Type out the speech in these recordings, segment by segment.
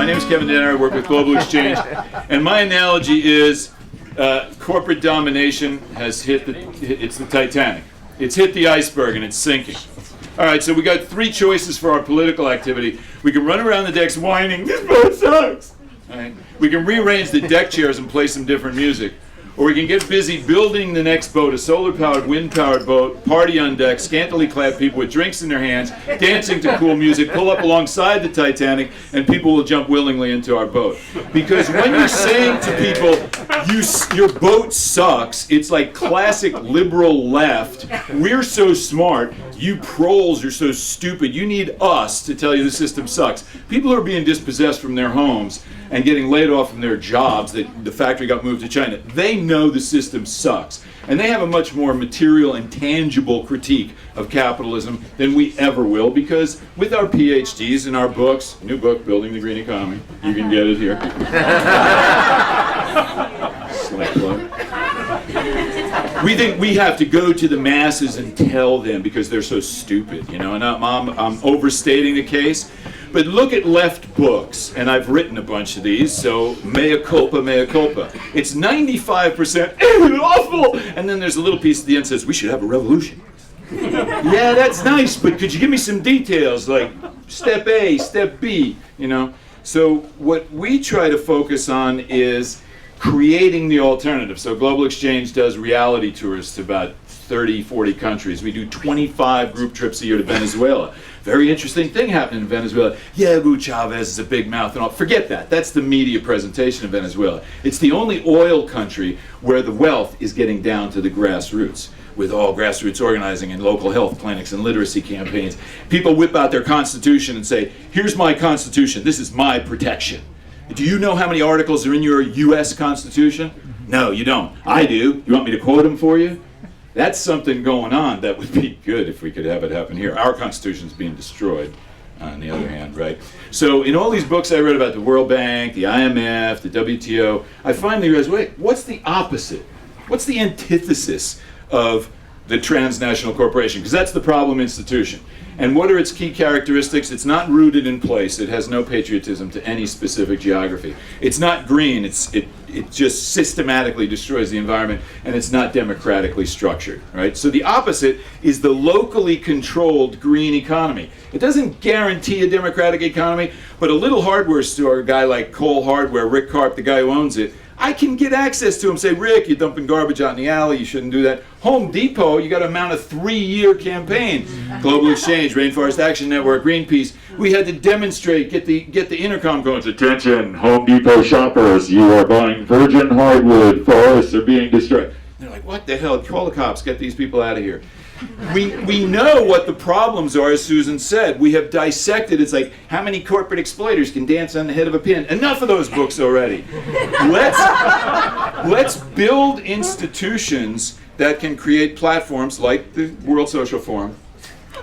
My name is Kevin Danaher. I work with Global Exchange. And my analogy is corporate domination has it's the Titanic. It's hit the iceberg and it's sinking. All right, so we got three choices for our political activity. We can run around the decks whining, this boat sucks. All right. We can rearrange the deck chairs and play some different music. Or we can get busy building the next boat, a solar-powered, wind-powered boat, party on deck, scantily clad people with drinks in their hands, dancing to cool music, pull up alongside the Titanic, and people will jump willingly into our boat. Because when you're saying to people, your boat sucks, it's like classic liberal left. We're so smart. You proles are so stupid. You need us to tell you the system sucks. People who are being dispossessed from their homes and getting laid off from their jobs, that the factory got moved to China, they know the system sucks. And they have a much more material and tangible critique of capitalism than we ever will, because with our PhDs and our books, new book, Building the Green Economy, you can get it here. Slight plug. We think we have to go to the masses and tell them because they're so stupid, you know, and I'm overstating the case. But look at left books, and I've written a bunch of these, so mea culpa, mea culpa. It's 95% awful, and then there's a little piece at the end that says, we should have a revolution. Yeah, that's nice, but could you give me some details, like step A, step B, you know? So what we try to focus on is creating the alternative. So Global Exchange does reality tours to about 30, 40 countries. We do 25 group trips a year to Venezuela. Very interesting thing happened in Venezuela. Yeah, Hugo Chavez is a big mouth and all. Forget that. That's the media presentation of Venezuela. It's the only oil country where the wealth is getting down to the grassroots, with all grassroots organizing and local health clinics and literacy campaigns. People whip out their constitution and say, here's my constitution. This is my protection. Do you know how many articles are in your U.S. Constitution? No, you don't. I do. You want me to quote them for you? That's something going on that would be good if we could have it happen here. Our Constitution's being destroyed, on the other hand, right? So in all these books I read about the World Bank, the IMF, the WTO, I finally realized, wait, what's the opposite? What's the antithesis of the transnational corporation? Because that's the problem institution. And what are its key characteristics? It's not rooted in place. It has no patriotism to any specific geography. It's not green. It just systematically destroys the environment, and it's not democratically structured, right? So the opposite is the locally controlled green economy. It doesn't guarantee a democratic economy, but a little hardware store, a guy like Cole Hardware, Rick Karp, the guy who owns it, I can get access to him, say, Rick, you're dumping garbage out in the alley, you shouldn't do that. Home Depot, you got to mount a 3-year campaign. Global Exchange, Rainforest Action Network, Greenpeace. We had to demonstrate, get the intercom going. Attention, Home Depot shoppers, you are buying virgin hardwood, forests are being destroyed. They're like, what the hell? Call the cops, get these people out of here. We know what the problems are, as Susan said. We have dissected. It's like, how many corporate exploiters can dance on the head of a pin? Enough of those books already. Let's build institutions that can create platforms like the World Social Forum,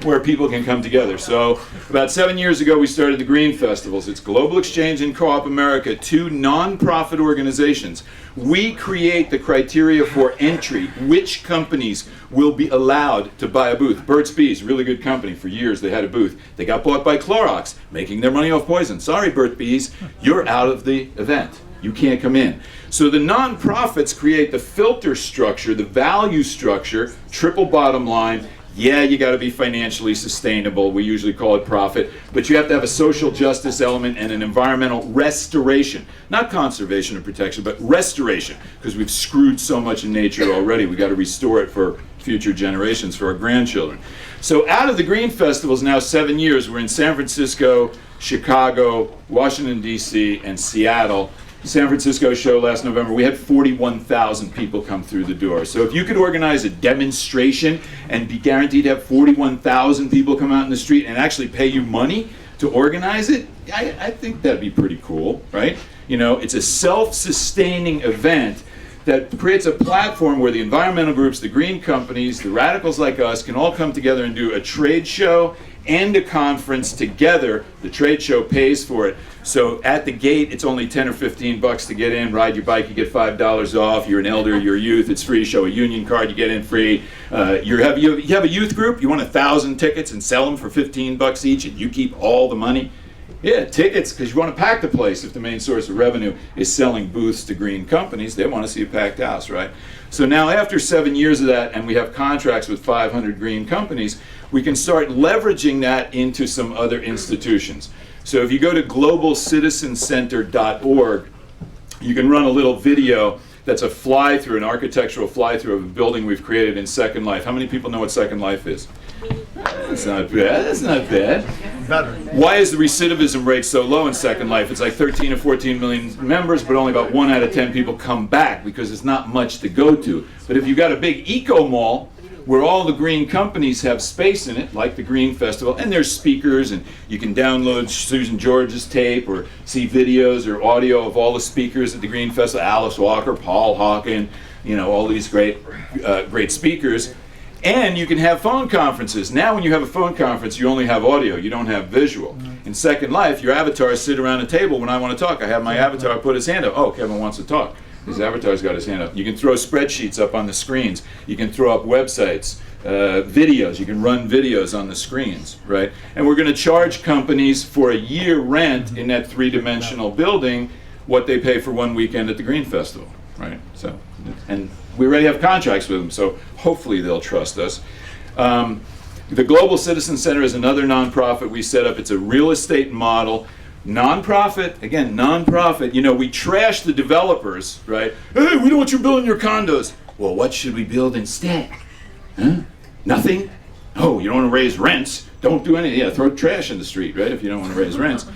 where people can come together. So about 7 years ago, we started the Green Festivals. It's Global Exchange and Co-op America, two non-profit organizations. We create the criteria for entry, which companies will be allowed to buy a booth. Burt's Bees, really good company. For years, they had a booth. They got bought by Clorox, making their money off poison. Sorry, Burt's Bees, you're out of the event. You can't come in. So the nonprofits create the filter structure, the value structure, triple bottom line. Yeah, you got to be financially sustainable. We usually call it profit, but you have to have a social justice element and an environmental restoration. Not conservation or protection, but restoration, because we've screwed so much in nature already. We got to restore it for future generations, for our grandchildren. So out of the Green Festivals, now 7 years, we're in San Francisco, Chicago, Washington, D.C., and Seattle. San Francisco show last November, we had 41,000 people come through the door. So if you could organize a demonstration and be guaranteed to have 41,000 people come out in the street and actually pay you money to organize it, I think that'd be pretty cool, right? You know, it's a self-sustaining event that creates a platform where the environmental groups, the green companies, the radicals like us can all come together and do a trade show and a conference together. The trade show pays for it. So at the gate, it's only 10 or 15 bucks to get in. Ride your bike, you get $5 off. You're an elder, you're a youth, it's free. Show a union card, you get in free. You have a youth group, you want 1,000 tickets and sell them for 15 bucks each, and you keep all the money. Yeah, tickets, because you want to pack the place. If the main source of revenue is selling booths to green companies, they want to see a packed house, right? So now after 7 years of that, and we have contracts with 500 green companies, we can start leveraging that into some other institutions. So if you go to globalcitizencenter.org, you can run a little video that's a fly-through, an architectural fly-through of a building we've created in Second Life. How many people know what Second Life is? That's not bad, that's not bad. Better. Why is the recidivism rate so low in Second Life? It's like 13 or 14 million members, but only about 1 out of 10 people come back because there's not much to go to. But if you've got a big eco mall where all the green companies have space in it, like the Green Festival, and there's speakers, and you can download Susan George's tape or see videos or audio of all the speakers at the Green Festival, Alice Walker, Paul Hawken, you know, all these great speakers. And you can have phone conferences. Now when you have a phone conference, you only have audio, you don't have visual. In Second Life, your avatars sit around a table when I want to talk. I have my avatar put his hand up. Oh, Kevin wants to talk. His avatar's got his hand up. You can throw spreadsheets up on the screens. You can throw up websites, videos. You can run videos on the screens, right? And we're going to charge companies for a year rent in that three-dimensional building what they pay for 1 weekend at the Green Festival, right? So, and we already have contracts with them, so hopefully they'll trust us. The Global Citizen Center is another nonprofit we set up. It's a real estate model. Nonprofit, again, nonprofit. You know, we trash the developers, right? Hey, we don't want you building your condos. Well, what should we build instead? Huh? Nothing? Oh, you don't want to raise rents? Don't do anything. Yeah, throw trash in the street, right, if you don't want to raise rents.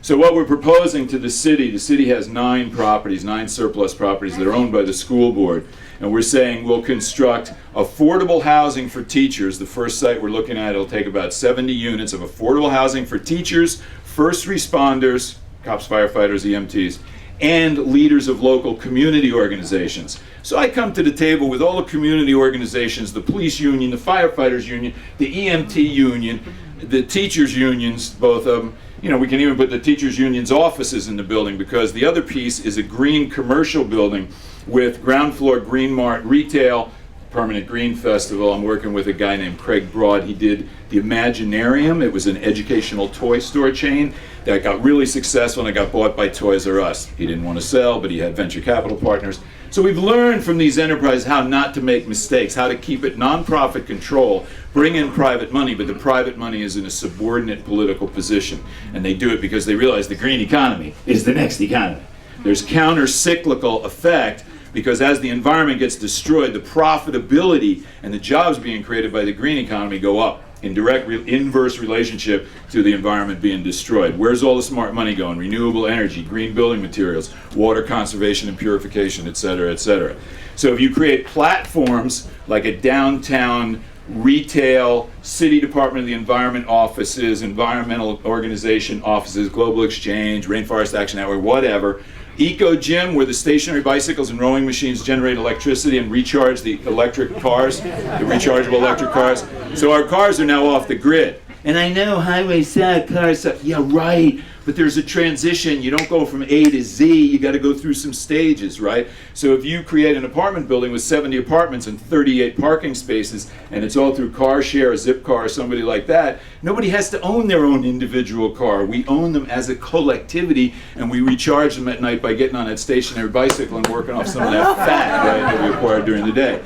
So what we're proposing to the city has 9 properties, 9 surplus properties that are owned by the school board. And we're saying we'll construct affordable housing for teachers. The first site we're looking at, it'll take about 70 units of affordable housing for teachers, first responders, cops, firefighters, EMTs, and leaders of local community organizations. So I come to the table with all the community organizations, the police union, the firefighters union, the EMT union, the teachers unions, both of them. You know, we can even put the teachers union's offices in the building, because the other piece is a green commercial building with ground floor Green Mart retail, permanent Green Festival. I'm working with a guy named Craig Broad. He did the Imaginarium. It was an educational toy store chain that got really successful, and it got bought by Toys R Us. He didn't want to sell, but he had venture capital partners. So we've learned from these enterprises how not to make mistakes, how to keep it nonprofit control, bring in private money, but the private money is in a subordinate political position. And they do it because they realize the green economy is the next economy. There's counter-cyclical effect, because as the environment gets destroyed, the profitability and the jobs being created by the green economy go up in direct inverse relationship to the environment being destroyed. Where's all the smart money going? Renewable energy, green building materials, water conservation and purification, et cetera, et cetera. So if you create platforms like a downtown retail, city department of the environment offices, environmental organization offices, global exchange, rainforest action network, whatever, eco gym where the stationary bicycles and rowing machines generate electricity and recharge the electric cars, the rechargeable electric cars. So our cars are now off the grid. And I know highway suck, cars suck. Yeah, right. But there's a transition. You don't go from A to Z. You got to go through some stages, right? So if you create an apartment building with 70 apartments and 38 parking spaces, and it's all through car share, a zip car, or somebody like that, nobody has to own their own individual car. We own them as a collectivity, and we recharge them at night by getting on that stationary bicycle and working off some of that fat, right, that we acquired during the day.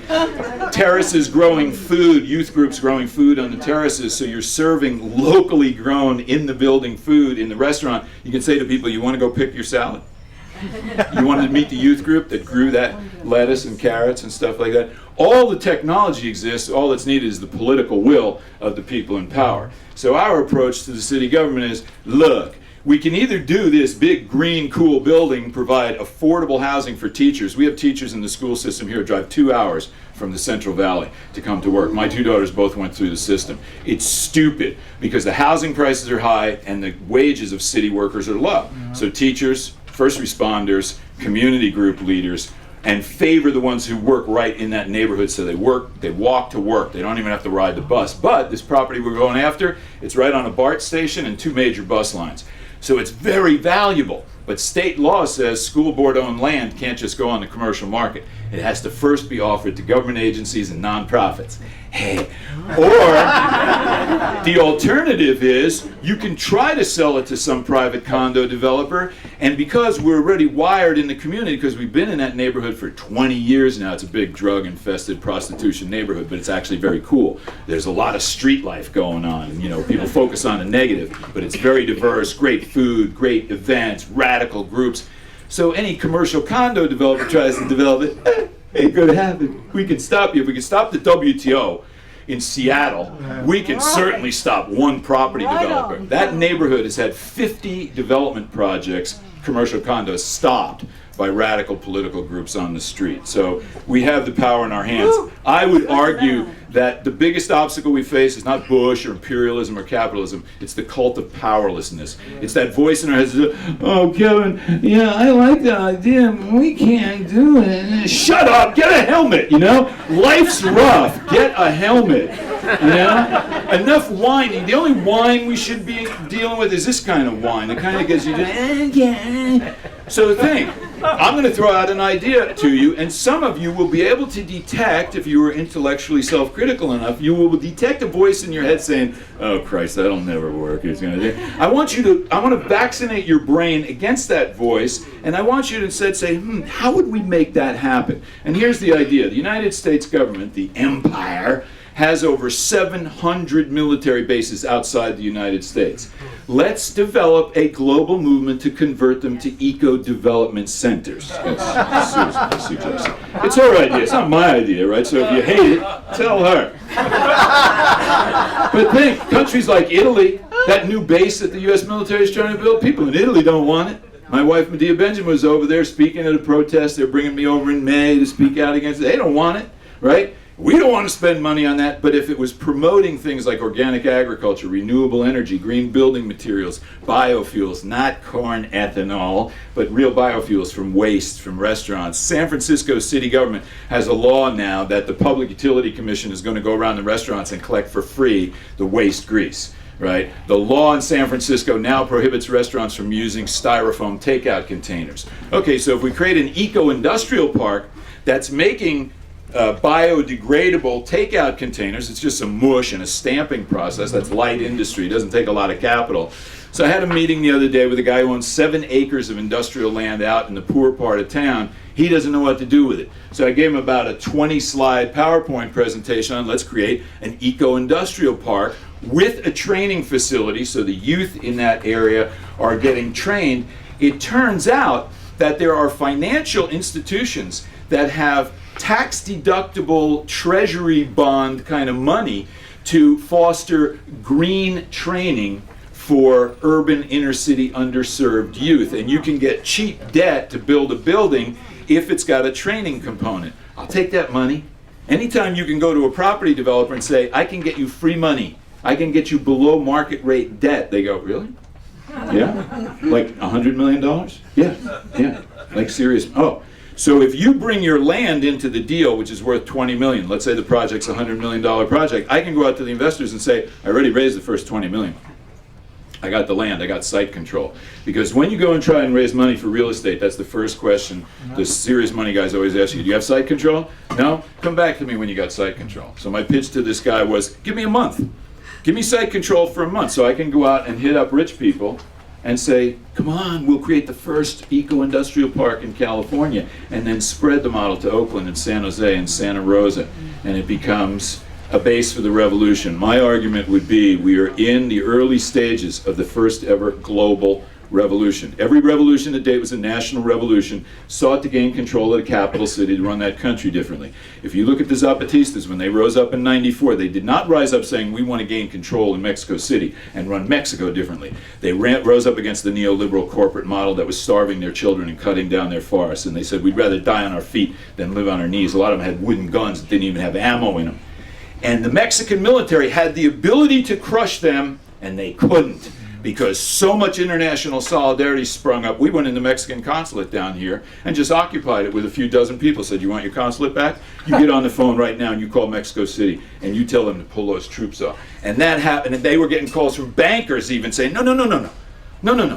Terraces growing food, youth groups growing food on the terraces, so you're serving locally grown in the building food in the restaurant. You can say to people, you want to go pick your salad? You want to meet the youth group that grew that lettuce and carrots and stuff like that? All the technology exists. All that's needed is the political will of the people in power. So our approach to the city government is, look, we can either do this big, green, cool building, provide affordable housing for teachers. We have teachers in the school system here who drive 2 hours from the Central Valley to come to work. My 2 daughters both went through the system. It's stupid because the housing prices are high and the wages of city workers are low. So teachers, first responders, community group leaders, and favor the ones who work right in that neighborhood. So they walk to work. They don't even have to ride the bus. But this property we're going after, it's right on a BART station and 2 major bus lines. So it's very valuable. But state law says school board owned land can't just go on the commercial market. It has to first be offered to government agencies and nonprofits. Hey. Or the alternative is you can try to sell it to some private condo developer, and because we're already wired in the community, because we've been in that neighborhood for 20 years now, it's a big drug-infested prostitution neighborhood, but it's actually very cool. There's a lot of street life going on, and, you know, people focus on the negative, but it's very diverse, great food, great events, radical groups. So any commercial condo developer tries to develop it, ain't gonna happen. We can stop you. If we can stop the WTO in Seattle, we can certainly stop one property developer. That neighborhood has had 50 development projects, commercial condos, stopped by radical political groups on the street. So we have the power in our hands. I would argue that the biggest obstacle we face is not Bush or imperialism or capitalism, it's the cult of powerlessness. It's that voice in our heads, oh, Kevin, yeah, I like that idea, but we can't do it. Shut up, get a helmet, you know? Life's rough, get a helmet, you know? Enough whining. The only wine we should be dealing with is this kind of wine, the kind that gets you to, so think. I'm going to throw out an idea to you, and some of you will be able to detect, if you were intellectually self-critical enough, you will detect a voice in your head saying, oh Christ, that'll never work. It's going to. I want to vaccinate your brain against that voice, and I want you to instead say, how would we make that happen? And here's the idea. The United States government, the empire, has over 700 military bases outside the United States. Let's develop a global movement to convert them to eco-development centers. Yes, Susan. It's her idea, it's not my idea, right? So if you hate it, tell her. But think, countries like Italy, that new base that the U.S. military is trying to build, people in Italy don't want it. My wife, Medea Benjamin, was over there speaking at a protest. They're bringing me over in May to speak out against it. They don't want it, right? We don't want to spend money on that, but if it was promoting things like organic agriculture, renewable energy, green building materials, biofuels, not corn ethanol, but real biofuels from waste, from restaurants. San Francisco city government has a law now that the Public Utility Commission is going to go around the restaurants and collect for free the waste grease. Right? The law in San Francisco now prohibits restaurants from using styrofoam takeout containers. Okay, so if we create an eco-industrial park that's making biodegradable takeout containers, it's just some mush and a stamping process. That's light industry, it doesn't take a lot of capital. So I had a meeting the other day with a guy who owns 7 acres of industrial land out in the poor part of town. He doesn't know what to do with it. So I gave him about a 20-slide PowerPoint presentation on let's create an eco-industrial park with a training facility so the youth in that area are getting trained. It turns out that there are financial institutions that have tax-deductible treasury bond kind of money to foster green training for urban inner-city underserved youth. And you can get cheap debt to build a building if it's got a training component. I'll take that money. Anytime you can go to a property developer and say, I can get you free money, I can get you below market rate debt, they go, really? Yeah? Like $100 million? Yeah. Like serious, oh. So if you bring your land into the deal, which is worth $20 million, let's say the project's a $100 million project, I can go out to the investors and say, I already raised the first $20 million. I got the land, I got site control. Because when you go and try and raise money for real estate, that's the first question the serious money guys always ask you. Do you have site control? No? Come back to me when you got site control. So my pitch to this guy was, give me a month. Give me site control for a month so I can go out and hit up rich people and say, come on, we'll create the first eco-industrial park in California, and then spread the model to Oakland and San Jose and Santa Rosa, and it becomes a base for the revolution. My argument would be we are in the early stages of the first ever global revolution. Every revolution to date was a national revolution, sought to gain control of the capital city to run that country differently. If you look at the Zapatistas, when they rose up in '94, they did not rise up saying we want to gain control in Mexico City and run Mexico differently. They rose up against the neoliberal corporate model that was starving their children and cutting down their forests, and they said we'd rather die on our feet than live on our knees. A lot of them had wooden guns that didn't even have ammo in them. And the Mexican military had the ability to crush them, and they couldn't, because so much international solidarity sprung up. We went in the Mexican consulate down here and just occupied it with a few dozen people. Said, you want your consulate back? You get on the phone right now and you call Mexico City and you tell them to pull those troops off. And that happened, and they were getting calls from bankers even saying, no,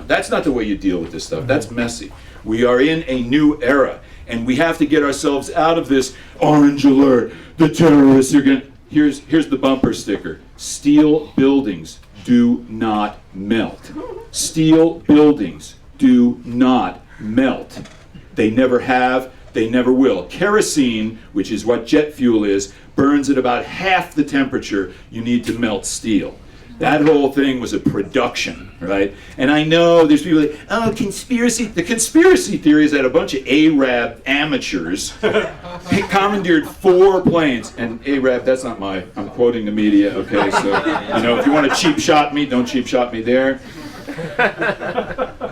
that's not the way you deal with this stuff. That's messy. We are in a new era. And we have to get ourselves out of this orange alert. The terrorists are going to... Here's the bumper sticker. Steel buildings do not melt. Steel buildings do not melt. They never have, they never will. Kerosene, which is what jet fuel is, burns at about half the temperature you need to melt steel. That whole thing was a production, right? And I know there's people like, oh, conspiracy. The conspiracy theory is that a bunch of Arab amateurs commandeered 4 planes. And Arab, that's not I'm quoting the media, okay? So, if you want to cheap shot me, don't cheap shot me there.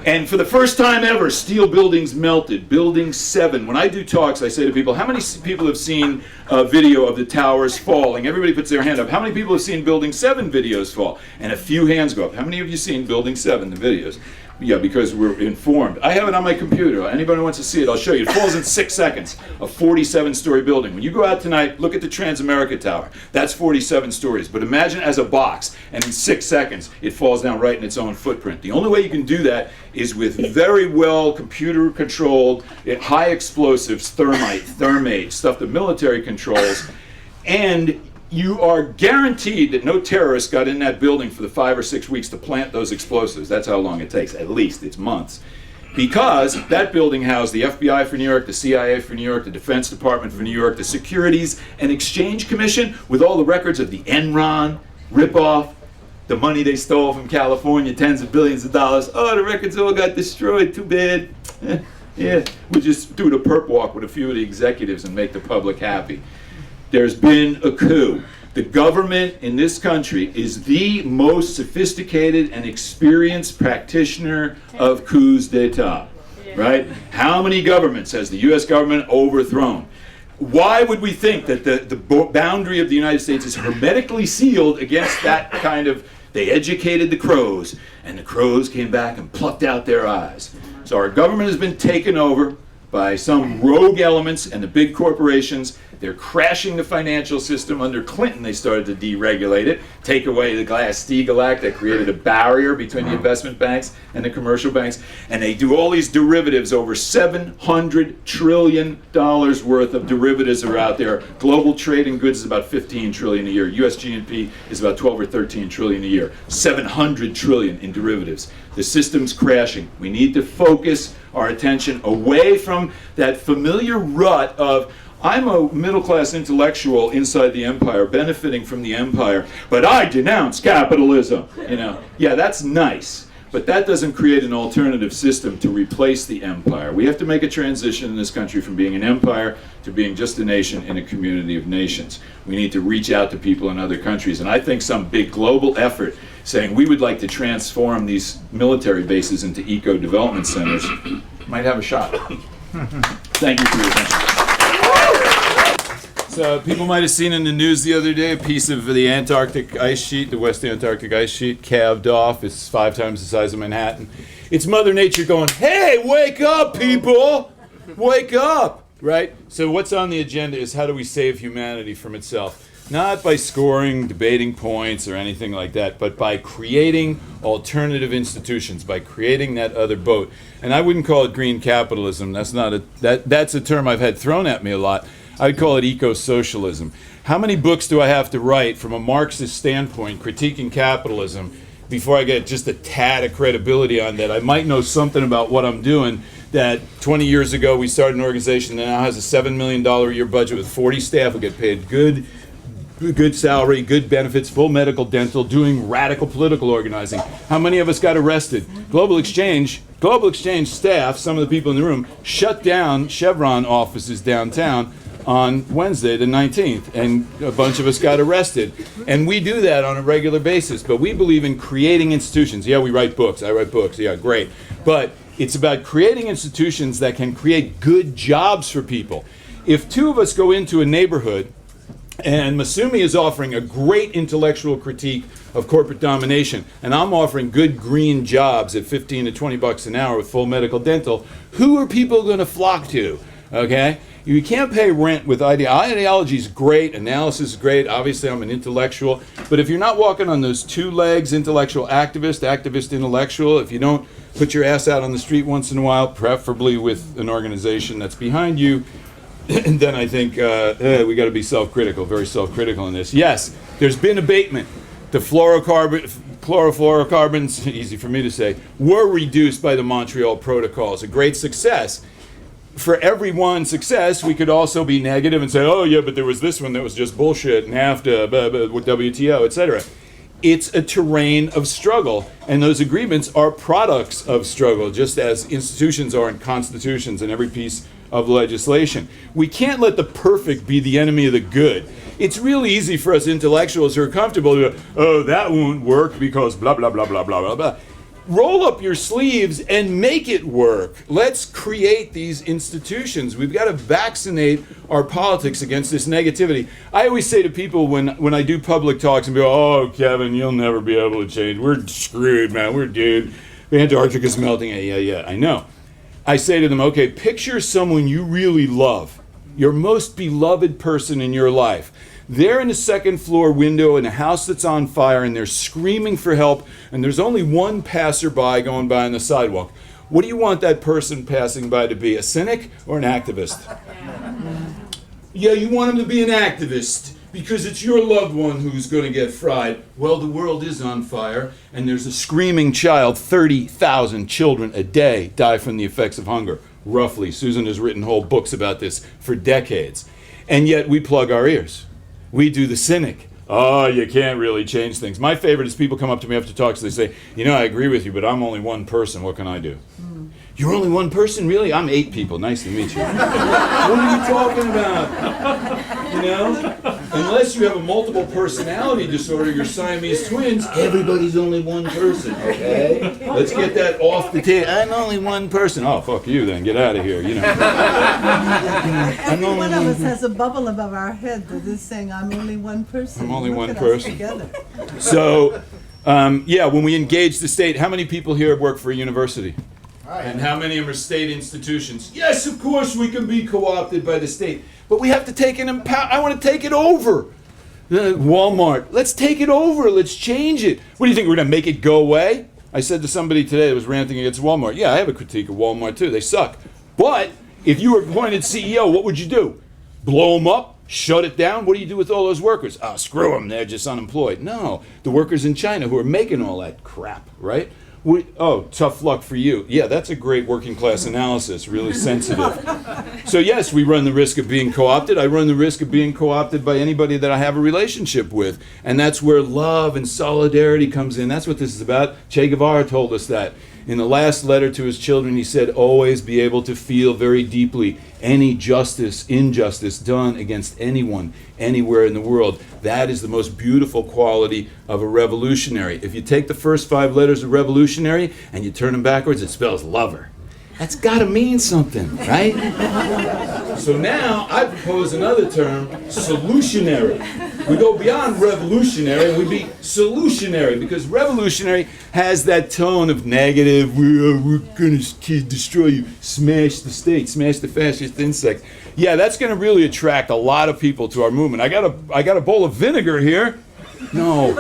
And for the first time ever, steel buildings melted. Building 7. When I do talks, I say to people, how many people have seen a video of the towers falling? Everybody puts their hand up. How many people have seen Building 7 videos fall? And a few hands go up. How many of you seen Building 7, the videos? Yeah, because we're informed. I have it on my computer. Anybody who wants to see it, I'll show you. It falls in 6 seconds. A 47-story building. When you go out tonight, look at the Transamerica Tower. That's 47 stories. But imagine as a box, and in 6 seconds, it falls down right in its own footprint. The only way you can do that is with very well computer-controlled, high explosives, thermate, stuff the military controls, and you are guaranteed that no terrorist got in that building for the 5 or 6 weeks to plant those explosives. That's how long it takes, at least. It's months. Because that building housed the FBI for New York, the CIA for New York, the Defense Department for New York, the Securities and Exchange Commission, with all the records of the Enron ripoff, the money they stole from California, tens of billions of dollars. Oh, the records all got destroyed, too bad. Yeah, we'll just do the perp walk with a few of the executives and make the public happy. There's been a coup. The government in this country is the most sophisticated and experienced practitioner of coups d'etat, right? How many governments has the U.S. government overthrown? Why would we think that the boundary of the United States is hermetically sealed against that kind of... They educated the crows, and the crows came back and plucked out their eyes. So our government has been taken over by some rogue elements and the big corporations. They're crashing the financial system. Under Clinton, they started to deregulate it, take away the Glass-Steagall Act that created a barrier between the investment banks and the commercial banks. And they do all these derivatives. Over $700 trillion worth of derivatives are out there. Global trade in goods is about $15 trillion a year. US GNP is about 12 or 13 trillion a year. 700 trillion in derivatives. The system's crashing. We need to focus our attention away from that familiar rut of, I'm a middle-class intellectual inside the empire, benefiting from the empire, but I denounce capitalism. Yeah, that's nice, but that doesn't create an alternative system to replace the empire. We have to make a transition in this country from being an empire to being just a nation in a community of nations. We need to reach out to people in other countries, and I think some big global effort saying we would like to transform these military bases into eco-development centers might have a shot. Thank you for your attention. So people might have seen in the news the other day a piece of the Antarctic ice sheet, the West Antarctic ice sheet, calved off. It's 5 times the size of Manhattan. It's Mother Nature going, hey, wake up, people! Wake up! Right? So what's on the agenda is how do we save humanity from itself? Not by scoring debating points or anything like that, but by creating alternative institutions, by creating that other boat. And I wouldn't call it green capitalism. That's a term I've had thrown at me a lot. I'd call it eco-socialism. How many books do I have to write from a Marxist standpoint critiquing capitalism before I get just a tad of credibility on that? I might know something about what I'm doing. That 20 years ago we started an organization that now has a $7 million a year budget with 40 staff who get paid good salary, good benefits, full medical, dental, doing radical political organizing. How many of us got arrested? Global Exchange staff, some of the people in the room, shut down Chevron offices downtown on Wednesday the 19th, and a bunch of us got arrested. And we do that on a regular basis, but we believe in creating institutions. Yeah, we write books. I write books. Yeah, great. But it's about creating institutions that can create good jobs for people. If 2 of us go into a neighborhood and Masumi is offering a great intellectual critique of corporate domination, and I'm offering good green jobs at 15 to 20 bucks an hour with full medical dental, who are people going to flock to? Okay? You can't pay rent with ideology is great, analysis is great. Obviously, I'm an intellectual. But if you're not walking on those two legs, intellectual activist, activist intellectual, if you don't put your ass out on the street once in a while, preferably with an organization that's behind you, then I think we got to be self-critical, very self-critical in this. Yes, there's been abatement. The chlorofluorocarbons, easy for me to say, were reduced by the Montreal Protocols. A great success. For every one success, we could also be negative and say, oh yeah, but there was this one that was just bullshit, NAFTA, WTO, etc. It's a terrain of struggle, and those agreements are products of struggle, just as institutions are in constitutions and every piece of legislation. We can't let the perfect be the enemy of the good. It's really easy for us intellectuals who are comfortable to go, oh, that won't work because blah, blah, blah, blah, blah, blah, blah. Roll up your sleeves and make it work. Let's create these institutions. We've got to vaccinate our politics against this negativity. I always say to people when I do public talks and be, oh, Kevin, you'll never be able to change. We're screwed, man. We're doomed. The Antarctica's melting. Yeah, I know. I say to them, okay, picture someone you really love, your most beloved person in your life. They're in a second floor window in a house that's on fire and they're screaming for help and there's only one passerby going by on the sidewalk. What do you want that person passing by to be, a cynic or an activist? Yeah, you want him to be an activist because it's your loved one who's going to get fried. Well, the world is on fire and there's a screaming child. 30,000 children a day die from the effects of hunger, roughly. Susan has written whole books about this for decades. And yet we plug our ears. We do the cynic. Oh, you can't really change things. My favorite is people come up to me after talks, they say, you know, I agree with you, but I'm only one person. What can I do? You're only one person? Really? I'm 8 people. Nice to meet you. What are you talking about? You know? Unless you have a multiple personality disorder, you're Siamese twins, everybody's only one person, okay? Let's get that off the table. I'm only one person. Oh, fuck you then. Get out of here, you know. Every one of us has a bubble above our head that is saying, I'm only one person. I'm only Look one at us person. together. So, yeah, when we engage the state, how many people here work for a university? And how many of them are state institutions? Yes, of course we can be co-opted by the state, but we have to take I want to take it over. Walmart, let's take it over. Let's change it. What do you think, we're going to make it go away? I said to somebody today that was ranting against Walmart, yeah, I have a critique of Walmart too. They suck. But if you were appointed CEO, what would you do? Blow them up? Shut it down? What do you do with all those workers? Oh, screw them. They're just unemployed. No, the workers in China who are making all that crap, right? Oh, tough luck for you. Yeah, that's a great working class analysis, really sensitive. So yes, we run the risk of being co-opted. I run the risk of being co-opted by anybody that I have a relationship with. And that's where love and solidarity comes in. That's what this is about. Che Guevara told us that. In the last letter to his children, he said, always be able to feel very deeply any injustice done against anyone, anywhere in the world. That is the most beautiful quality of a revolutionary. If you take the first 5 letters of revolutionary and you turn them backwards, it spells lover. That's got to mean something, right? So now I propose another term, solutionary. We go beyond revolutionary and we be solutionary, because revolutionary has that tone of negative, we're going to destroy you, smash the state, smash the fascist insect. Yeah, that's going to really attract a lot of people to our movement. I got a bowl of vinegar here. No,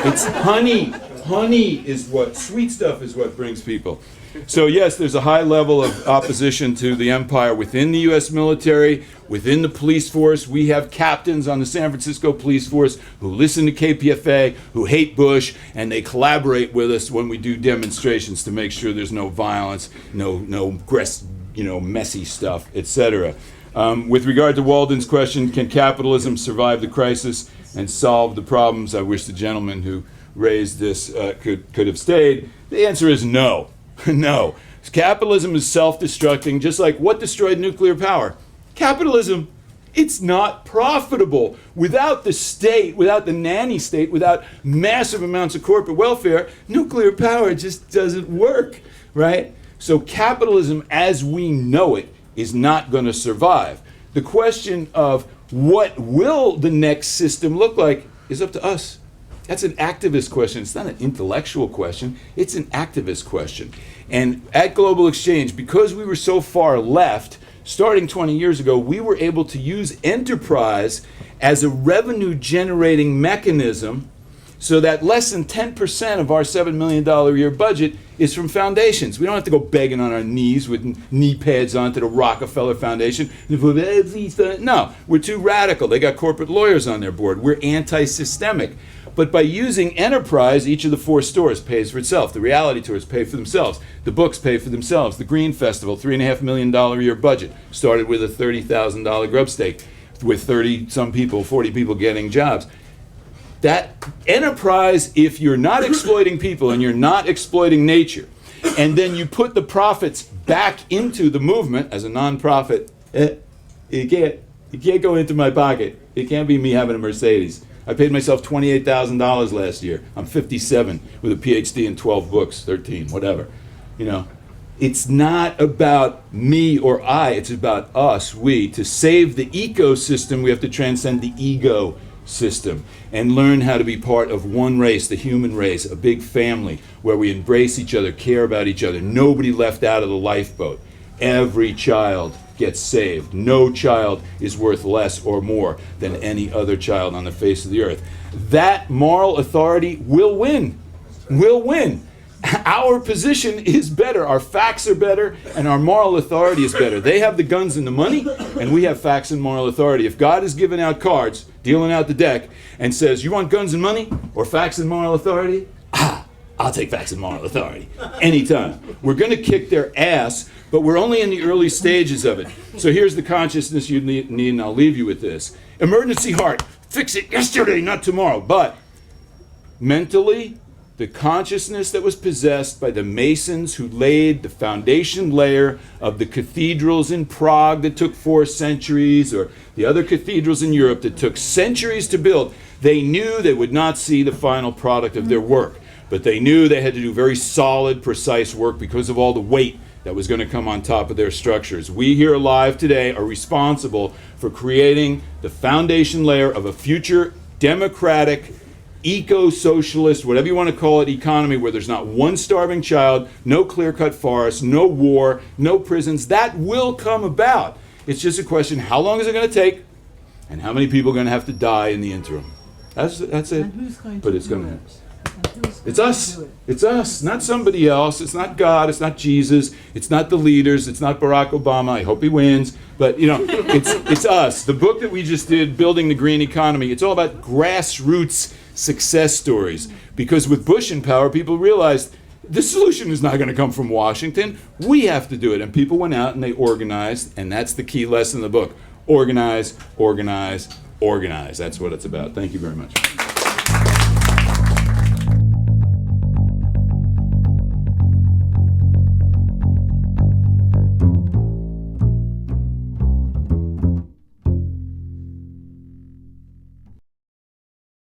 it's honey. Honey is sweet stuff is what brings people. So yes, there's a high level of opposition to the empire within the U.S. military, within the police force. We have captains on the San Francisco police force who listen to KPFA, who hate Bush, and they collaborate with us when we do demonstrations to make sure there's no violence, no messy stuff, etc. With regard to Walden's question, can capitalism survive the crisis and solve the problems? I wish the gentleman who raised this could have stayed. The answer is no. No. Capitalism is self-destructing, just like what destroyed nuclear power? Capitalism. It's not profitable. Without the state, without the nanny state, without massive amounts of corporate welfare, nuclear power just doesn't work, right? So capitalism as we know it is not going to survive. The question of what will the next system look like is up to us. That's an activist question. It's not an intellectual question. It's an activist question. And at Global Exchange, because we were so far left, starting 20 years ago, we were able to use enterprise as a revenue-generating mechanism so that less than 10% of our $7 million a year budget is from foundations. We don't have to go begging on our knees with knee pads onto the Rockefeller Foundation. No, we're too radical. They got corporate lawyers on their board. We're anti-systemic. But by using enterprise, each of the 4 stores pays for itself. The reality tours pay for themselves. The books pay for themselves. The Green Festival, $3.5 million a year budget, started with a $30,000 grub stake with 30-some people, 40 people getting jobs. That enterprise, if you're not exploiting people and you're not exploiting nature, and then you put the profits back into the movement as a nonprofit, it can't go into my pocket. It can't be me having a Mercedes. I paid myself $28,000 last year. I'm 57 with a PhD in 12 books, 13, whatever. You know, it's not about me or I. It's about us, we. To save the ecosystem, we have to transcend the ego system and learn how to be part of one race, the human race, a big family where we embrace each other, care about each other. Nobody left out of the lifeboat. Every child gets saved. No child is worth less or more than any other child on the face of the earth. That moral authority will win. Will win. Our position is better. Our facts are better, and our moral authority is better. They have the guns and the money, and we have facts and moral authority. If God is giving out cards, dealing out the deck, and says, you want guns and money or facts and moral authority? I'll take facts and moral authority anytime. We're going to kick their ass, but we're only in the early stages of it. So here's the consciousness you need, and I'll leave you with this. Emergency heart. Fix it yesterday, not tomorrow. But mentally, the consciousness that was possessed by the Masons who laid the foundation layer of the cathedrals in Prague that took 4 centuries, or the other cathedrals in Europe that took centuries to build, they knew they would not see the final product of their work. But they knew they had to do very solid, precise work because of all the weight that was going to come on top of their structures. We here alive today are responsible for creating the foundation layer of a future democratic, eco-socialist, whatever you want to call it, economy where there's not one starving child, no clear-cut forests, no war, no prisons. That will come about. It's just a question, how long is it going to take, and how many people are going to have to die in the interim? That's it. And who's going But to it's do going it? to. And who's It's going us. to do it? It's us, not somebody else. It's not God. It's not Jesus. It's not the leaders. It's not Barack Obama. I hope he wins. But, you know, it's us. The book that we just did, Building the Green Economy, it's all about grassroots success stories. Because with Bush in power, people realized the solution is not going to come from Washington. We have to do it. And people went out and they organized. And that's the key lesson of the book. Organize, organize, organize. That's what it's about. Thank you very much.